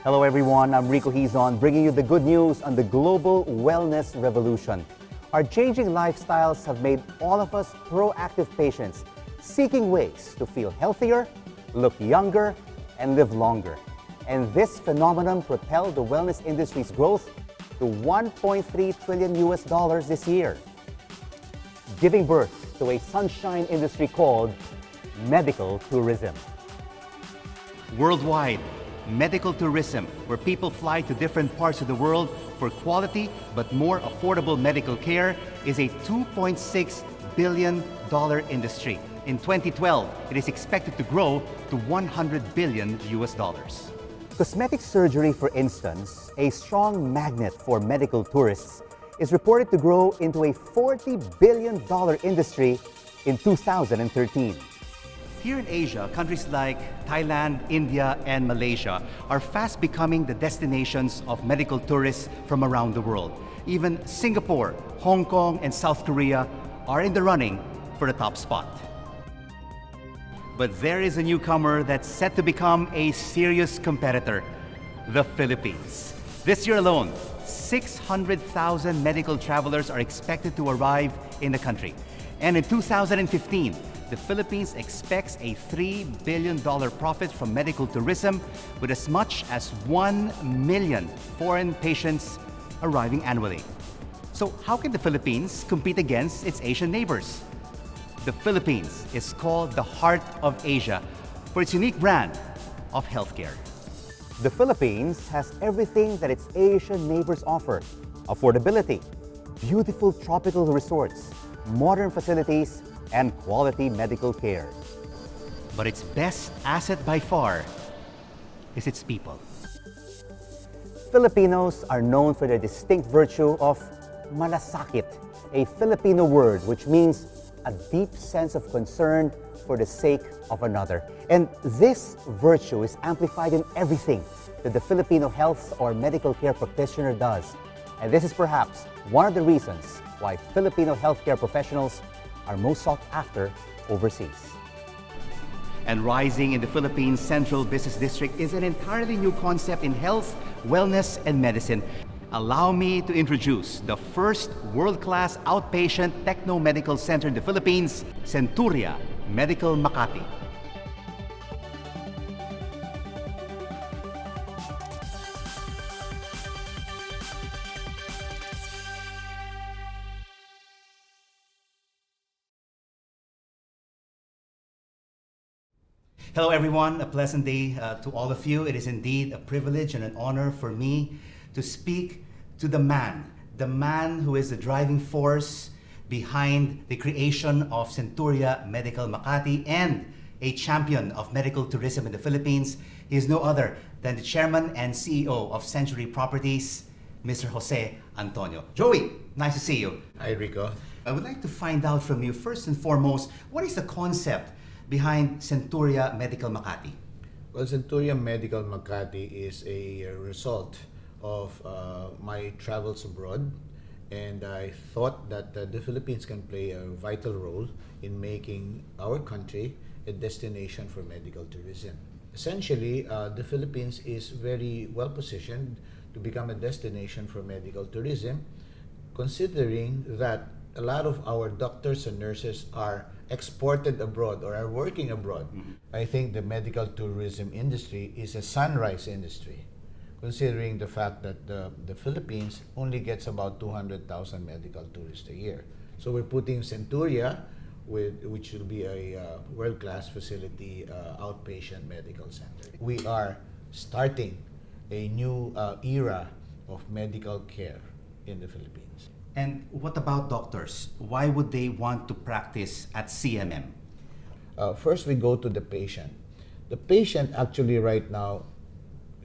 Hello everyone, I'm Rico Hizon, bringing you the good news on the global wellness revolution. Our changing lifestyles have made all of us proactive patients, seeking ways to feel healthier, look younger, and live longer. And this phenomenon propelled the wellness industry's growth to $1.3 trillion this year, giving birth to a sunshine industry called medical tourism. Worldwide, medical tourism, where people fly to different parts of the world for quality but more affordable medical care, is a $2.6 billion industry. In 2012, it is expected to grow to $100 billion. Cosmetic surgery, for instance, a strong magnet for medical tourists, is reported to grow into a $40 billion industry in 2013. Here in Asia, countries like Thailand, India, and Malaysia are fast becoming the destinations of medical tourists from around the world. Even Singapore, Hong Kong, and South Korea are in the running for the top spot. But there is a newcomer that's set to become a serious competitor, the Philippines. This year alone, 600,000 medical travelers are expected to arrive in the country. And in 2015, the Philippines expects a $3 billion profit from medical tourism, with as much as 1 million foreign patients arriving annually. So how can the Philippines compete against its Asian neighbors? The Philippines is called the heart of Asia for its unique brand of healthcare. The Philippines has everything that its Asian neighbors offer: affordability, beautiful tropical resorts, modern facilities, and quality medical care. But its best asset by far is its people. Filipinos are known for their distinct virtue of malasakit, a Filipino word which means a deep sense of concern for the sake of another. And this virtue is amplified in everything that the Filipino health or medical care practitioner does. And this is perhaps one of the reasons why Filipino healthcare professionals are most sought after overseas. And rising in the Philippines Central Business District is an entirely new concept in health, wellness, and medicine. Allow me to introduce the first world-class outpatient techno-medical center in the Philippines, Centuria Medical Makati. Hello everyone, a pleasant day to all of you. It is indeed a privilege and an honor for me to speak to the man who is the driving force behind the creation of Centuria Medical Makati and a champion of medical tourism in the Philippines. He is no other than the chairman and CEO of Century Properties, Mr. Jose Antonio. Joey, nice to see you. Hi, Rico. I would like to find out from you, first and foremost, what is the concept behind Centuria Medical Makati? Well, Centuria Medical Makati is a result of my travels abroad, and I thought that the Philippines can play a vital role in making our country a destination for medical tourism. Essentially, the Philippines is very well positioned to become a destination for medical tourism, considering that a lot of our doctors and nurses are exported abroad or are working abroad. I think the medical tourism industry is a sunrise industry, considering the fact that the Philippines only gets about 200,000 medical tourists a year. So we're putting Centuria, which will be a world-class facility, outpatient medical center. We are starting a new era of medical care in the Philippines. And what about doctors? Why would they want to practice at CMM? First, we go to the patient. The patient actually right now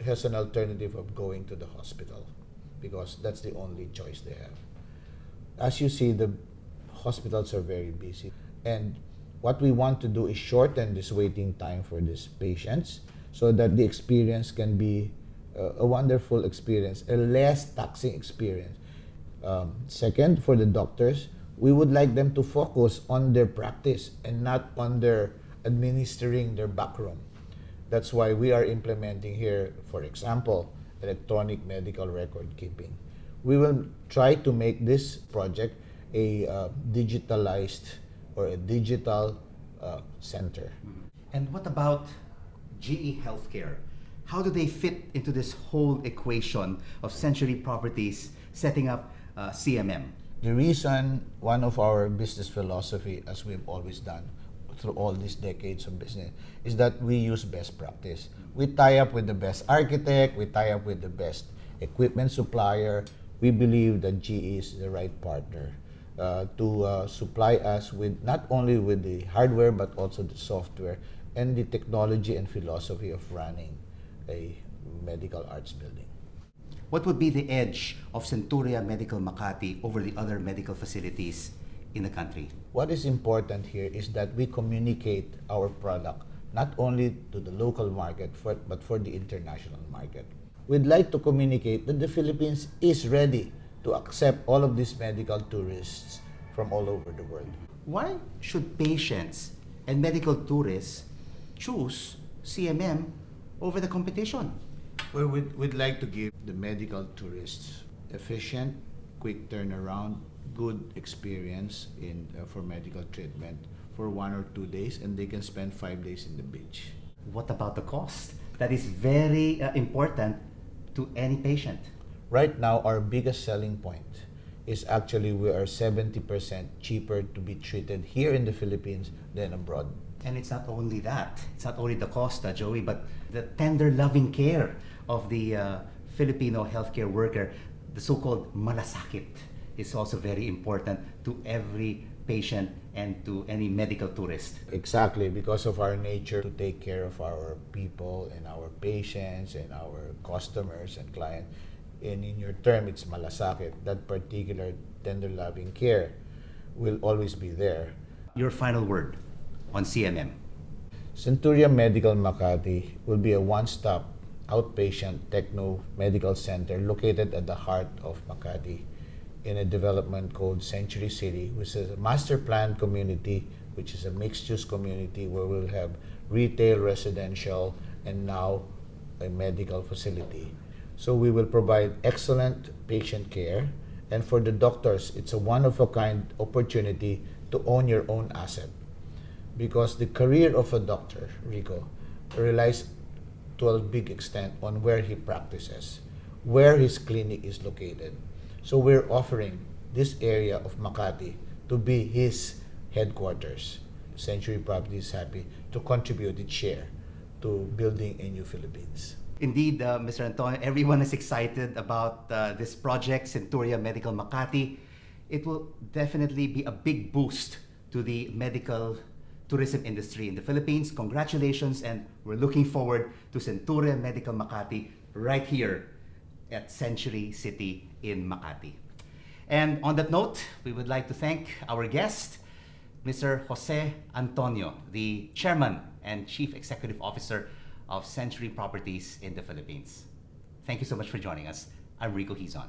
has an alternative of going to the hospital because that's the only choice they have. As you see, the hospitals are very busy. And what we want to do is shorten this waiting time for these patients so that the experience can be a wonderful experience, a less taxing experience. Second, for the doctors, we would like them to focus on their practice and not on their administering their backroom. That's why we are implementing here, for example, electronic medical record keeping. We will try to make this project a digitalized or a digital center. And what about GE Healthcare? How do they fit into this whole equation of Century Properties setting up CMM? The reason, one of our business philosophy, as we've always done through all these decades of business, is that we use best practice. We tie up with the best architect, we tie up with the best equipment supplier. We believe that GE is the right partner to supply us with not only with the hardware but also the software and the technology and philosophy of running a medical arts building. What would be the edge of Centuria Medical Makati over the other medical facilities in the country? What is important here is that we communicate our product not only to the local market but for the international market. We'd like to communicate that the Philippines is ready to accept all of these medical tourists from all over the world. Why should patients and medical tourists choose CMM over the competition? Well, we'd like to give the medical tourists efficient, quick turnaround, good experience for medical treatment for 1 or 2 days, and they can spend 5 days in the beach. What about the cost? That is very important to any patient. Right now, our biggest selling point is actually we are 70% cheaper to be treated here in the Philippines than abroad. And it's not only that. It's not only the cost, Joey, but the tender, loving care of the Filipino healthcare worker. The so-called malasakit is also very important to every patient and to any medical tourist. Exactly, because of our nature to take care of our people and our patients and our customers and clients. And in your term, it's malasakit. That particular tender, loving care will always be there. Your final word on CMM. Centuria Medical Makati will be a one-stop outpatient techno medical center located at the heart of Makati in a development called Century City, which is a master planned community, which is a mixed-use community where we'll have retail, residential, and now a medical facility. So we will provide excellent patient care, and for the doctors, it's a one-of-a-kind opportunity to own your own asset. Because the career of a doctor, Rico, relies to a big extent on where he practices, where his clinic is located. So we're offering this area of Makati to be his headquarters. Century Properties is happy to contribute its share to building a new Philippines. Indeed, Mr. Antonio, everyone is excited about this project, Centuria Medical Makati. It will definitely be a big boost to the medical tourism industry in the Philippines. Congratulations, and we're looking forward to Centuria Medical Makati right here at Century City in Makati. And on that note, we would like to thank our guest, Mr. Jose Antonio, the Chairman and Chief Executive Officer of Century Properties in the Philippines. Thank you so much for joining us. I'm Rico Hizon.